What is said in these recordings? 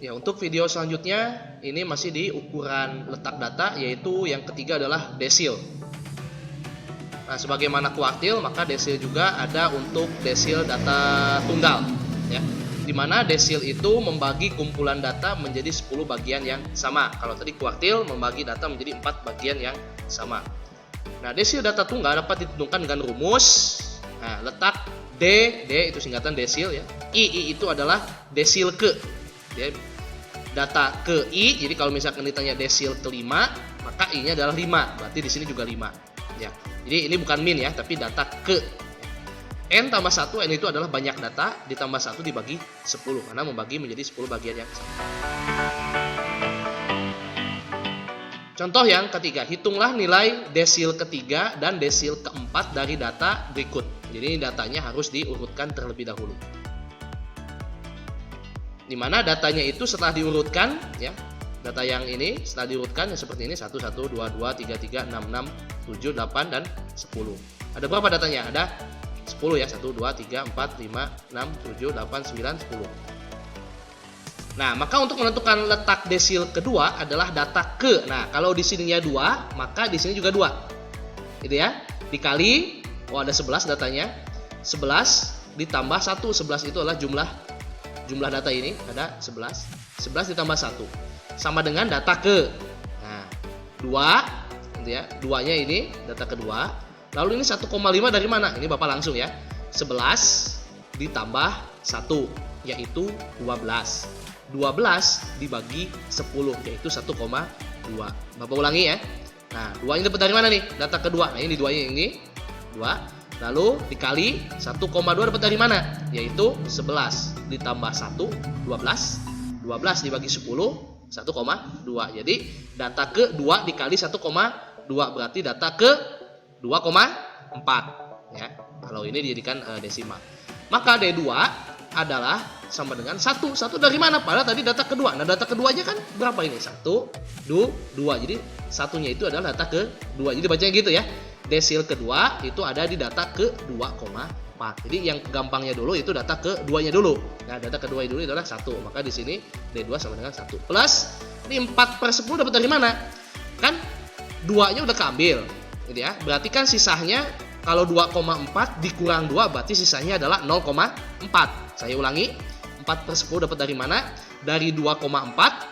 Ya, untuk video selanjutnya ini masih di ukuran letak data, yaitu yang ketiga adalah desil. Nah, sebagaimana kuartil, maka desil juga ada untuk desil data tunggal, ya. Di mana desil itu membagi kumpulan data menjadi 10 bagian yang sama. Kalau tadi kuartil membagi data menjadi 4 bagian yang sama. Nah, desil data tunggal dapat ditentukan dengan rumus. Nah, letak D itu singkatan desil, ya. I itu adalah desil ke, ya. Data ke I, jadi kalau misalkan ditanya desil kelima, maka I-nya adalah 5, berarti di sini juga 5, ya. Jadi ini bukan min, ya, tapi data ke. N tambah 1, N itu adalah banyak data, ditambah 1 dibagi 10, karena membagi menjadi 10 bagian yang sama. Contoh yang ketiga, hitunglah nilai desil ketiga dan desil keempat dari data berikut. Jadi datanya harus diurutkan terlebih dahulu. Di mana datanya itu setelah diurutkan, ya, data yang ini setelah diurutkan ya seperti ini, 1, 1, 2, 2, 3, 3, 6, 6, 7, 8, dan 10. Ada berapa datanya? Ada 10, ya, 1, 2, 3, 4, 5, 6, 7, 8, 9, 10. Nah, maka untuk menentukan letak desil kedua adalah data ke. Nah, kalau di sininya 2, maka di sini juga 2. Gitu, ya. Dikali, ada 11 datanya. 11 ditambah 1. 11 itu adalah jumlah data ini, ada 11. 11 ditambah 1 sama dengan data ke. Nah, 2, gitu, ya. 2-nya ini data kedua. Lalu ini 1,5 dari mana? Ini Bapak langsung, ya. 11 ditambah 1 yaitu 12. 12 dibagi 10 yaitu 1,2. Bapak ulangi, ya. Nah, 2 ini dapat dari mana nih? Data kedua. Nah, ini 2-nya ini 2. Lalu dikali 1,2 dapat dari mana? Yaitu 11 ditambah 1, 12. 12 dibagi 10, 1,2. Jadi data ke 2 dikali 1,2 berarti data ke 2,4, ya. Kalau ini dijadikan desimal. Maka D2 adalah sama dengan 1. 1 dari mana? Padahal tadi data kedua. Nah, data keduanya kan berapa ini? 1, 2. Jadi satunya itu adalah data kedua. Jadi bacanya gitu, ya. Desil kedua itu ada di data ke 2,4. Jadi yang gampangnya dulu itu data keduanya dulu. Nah, data kedua dulu itu adalah 1. Maka di sini D2 sama dengan 1. Plus ini 4/10 dapat dari mana? Kan 2-nya udah keambil, gitu, ya. Berarti kan sisanya kalau 2,4 dikurang 2 berarti sisanya adalah 0,4. Saya ulangi, 4/10 dapat dari mana? Dari 2,4.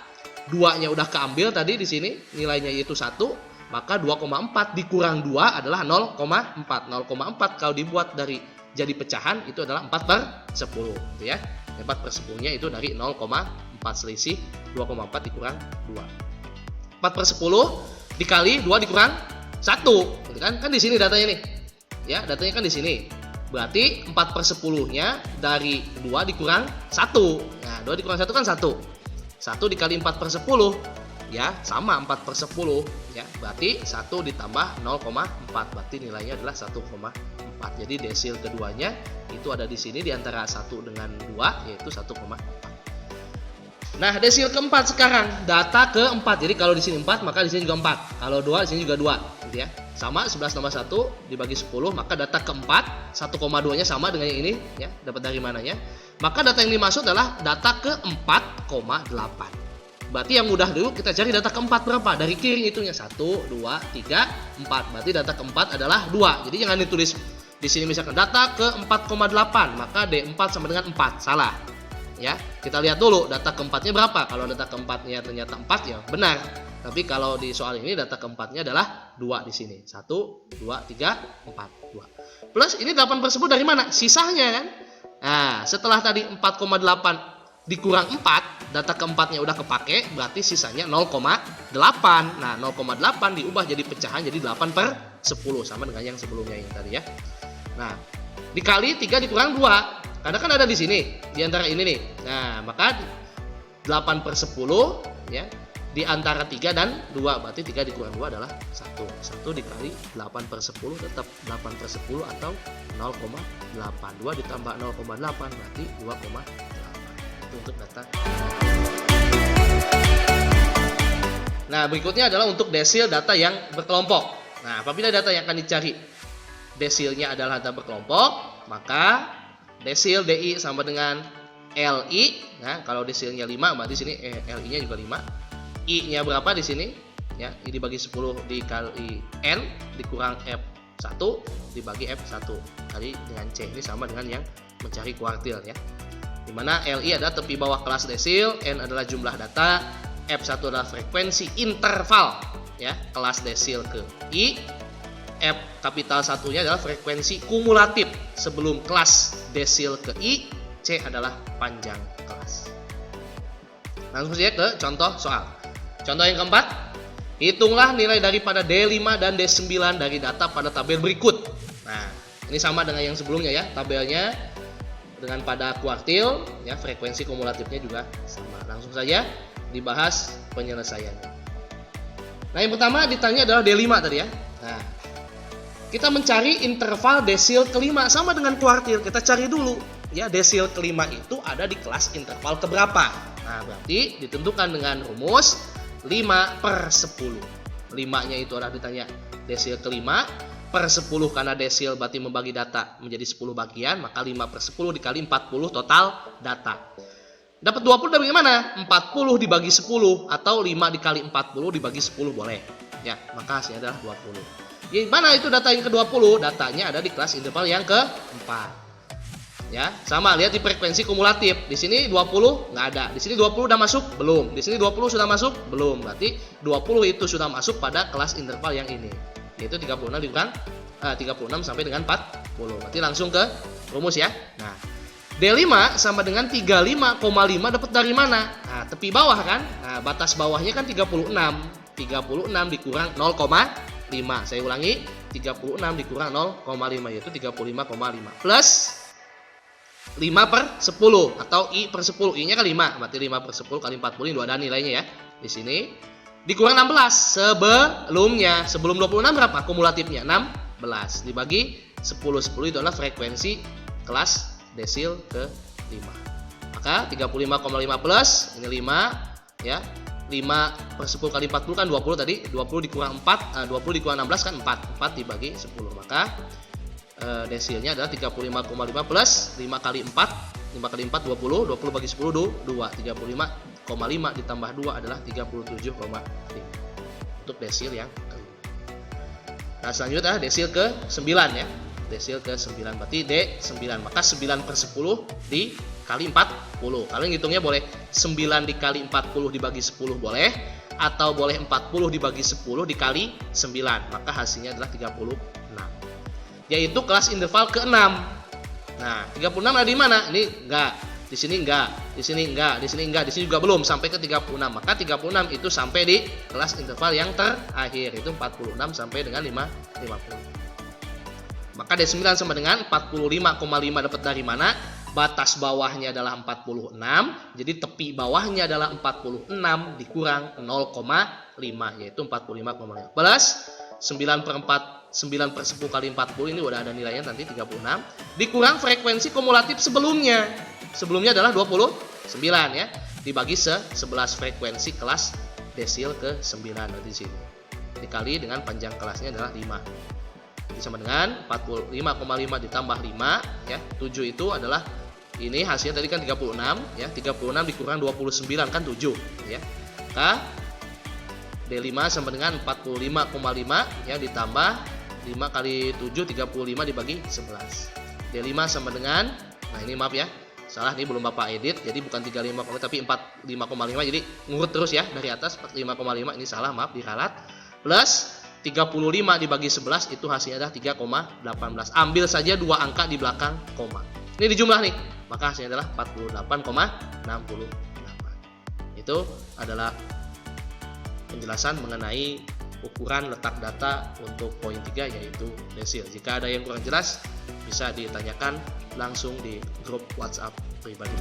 2-nya udah keambil tadi di sini, nilainya yaitu 1. Maka 2,4 dikurang 2 adalah 0,4. 0,4 kalau dibuat dari jadi pecahan itu adalah 4/10, gitu, ya. 4/10-nya itu dari 0,4, selisih 2,4 dikurang 2. 4/10 dikali 2 dikurang 1, gitu kan? Kan di sini datanya nih. Ya, datanya kan di sini. Berarti 4/10-nya dari 2 dikurang 1. Nah, 2 dikurang 1 kan 1. 1 dikali 4/10, ya, sama 4/10, ya. Berarti 1 ditambah 0,4, berarti nilainya adalah 1,4. Jadi desil keduanya itu ada di sini di antara 1 dengan 2 yaitu 1,4. Nah, desil keempat sekarang, data keempat. Jadi kalau di sini 4, maka di sini juga 4. Kalau 2, di sini juga 2, gitu, ya. Sama 11 tambah 1 dibagi 10, maka data keempat 1,2-nya sama dengan yang ini, ya. Dapat dari mananya? Maka data yang dimaksud adalah data ke-4,8. Berarti yang mudah dulu kita cari data keempat berapa? Dari kiri hitungnya 1, 2, 3, 4. Berarti data keempat adalah 2. Jadi jangan ditulis di sini misalkan data ke-4,8, maka D4 sama dengan 4. Salah. Ya, kita lihat dulu data keempatnya berapa. Kalau data keempatnya ternyata 4, ya benar. Tapi kalau di soal ini data keempatnya adalah 2 di sini. 1, 2, 3, 4, 2. Plus ini 8/10 dari mana? Sisanya, kan? Nah, setelah tadi 4,8 dikurang 4, data keempatnya udah kepake, berarti sisanya 0,8. Nah, 0,8 diubah jadi pecahan jadi 8/10 sama dengan yang sebelumnya yang tadi, ya. Nah, dikali 3 dikurang 2. Karena kan ada di sini, di antara ini nih. Nah, maka 8/10, ya, di antara 3 dan 2. Berarti 3 dikurang 2 adalah 1. 1 dikali 8/10 tetap 8/10 atau 0,8. 2 ditambah 0,8 berarti 2,8. Itu untuk data. Nah, berikutnya adalah untuk desil data yang berkelompok. Nah, apabila data yang akan dicari desilnya adalah data berkelompok, maka desil DI sama dengan LI. Nah, kalau desilnya 5 berarti sini LI-nya juga 5. I-nya berapa di sini? Ya, ini dibagi 10 dikali N dikurang F1 dibagi F1 kali dengan C. Ini sama dengan yang mencari kuartil ya. Dimana LI adalah tepi bawah kelas desil, N adalah jumlah data, F1 adalah frekuensi interval ya, kelas desil ke I, F kapital satunya adalah frekuensi kumulatif sebelum kelas desil ke I, C adalah panjang kelas. Langsung saja ke contoh soal. Contoh yang keempat, hitunglah nilai daripada D5 dan D9 dari data pada tabel berikut. Nah, ini sama dengan yang sebelumnya ya, tabelnya dengan pada kuartil ya, frekuensi kumulatifnya juga sama. Langsung saja dibahas penyelesaiannya. Nah, yang pertama ditanya adalah D5 tadi ya. Nah, kita mencari interval desil kelima sama dengan kuartil. Kita cari dulu ya, desil kelima itu ada di kelas interval keberapa. Nah, berarti ditentukan dengan rumus 5/10. 5-nya itu adalah ditanya desil kelima, per 10 karena desil berarti membagi data menjadi 10 bagian, maka 5/10 dikali 40 total data. Dapat 20 dari mana? 40 dibagi 10 atau 5 dikali 40 dibagi 10 boleh. Ya, maka hasilnya adalah 20. Ya, mana itu data yang ke-20? Datanya ada di kelas interval yang ke-4. Ya, sama lihat di frekuensi kumulatif. Di sini 20 nggak ada. Di sini 20 udah masuk? Belum. Di sini 20 sudah masuk? Belum. Berarti 20 itu sudah masuk pada kelas interval yang ini. Yaitu 36 dikurang 36 sampai dengan 40. Berarti langsung ke rumus ya. Nah, D5 sama dengan 35,5 dapat dari mana? Nah, tepi bawah kan? Nah, batas bawahnya kan 36. 36 dikurang 0,5. Saya ulangi, 36 dikurang 0,5 yaitu 35,5 plus 5/10 atau I/10. I-nya kan 5, berarti 5/10 kali 40 ini ada nilainya ya. Di sini dikurang 16 sebelumnya. Sebelum 26 berapa kumulatifnya? 16 dibagi 10. 10 itu adalah frekuensi kelas desil ke-5. Maka 35,5 plus ini 5 ya. 5/10 kali 40 kan 20 tadi. 20 dikurang 4, 20 dikurang 16 kan 4. 4 dibagi 10. Maka desilnya adalah 35,5 plus 5 kali 4. 5 kali 4 20. 20 bagi 10 2. 35,5 ditambah 2 adalah 37,5 untuk desil yang kelima. Nah, selanjutnya desil ke-9 ya. Desil ke-9 berarti D9. Maka 9/10 dikali 40. Kalian hitungnya boleh 9 dikali 40 dibagi 10 boleh, atau boleh 40 dibagi 10 dikali 9. Maka hasilnya adalah 36. Yaitu kelas interval ke-6. Nah, 36 ada di mana? Ini enggak. Di sini enggak, di sini enggak, di sini enggak, di sini juga belum sampai ke 36. Maka 36 itu sampai di kelas interval yang terakhir, itu 46 sampai dengan 50. Maka D9 sama dengan 45,5 dapat dari mana? Batas bawahnya adalah 46, jadi tepi bawahnya adalah 46 dikurang 0,5 yaitu 45,5 plus 9/10 kali 40 ini udah ada nilainya nanti 36 dikurang frekuensi kumulatif sebelumnya. Sebelumnya adalah 29 ya, dibagi 11 frekuensi kelas desil ke-9 di sini. Dikali dengan panjang kelasnya adalah 5. Jadi sama dengan 45,5 ditambah 5 ya. 7 itu adalah ini hasilnya tadi kan 36 ya. 36 dikurang 29 kan 7 ya. Maka D5 sama dengan 45,5 ya ditambah 5 kali 7 35 dibagi 11. D5 sama dengan, nah ini maaf ya, salah nih belum Bapak edit, jadi bukan 35,5 tapi 45,5, jadi ngurut terus ya dari atas 45,5, ini salah maaf diralat, plus 35 dibagi 11 itu hasilnya adalah 3,18. Ambil saja dua angka di belakang koma. Ini dijumlah nih, maka hasilnya adalah 48,68. Itu adalah penjelasan mengenai ukuran letak data untuk poin 3 yaitu desil. Jika ada yang kurang jelas bisa ditanyakan langsung di grup WhatsApp pribadi.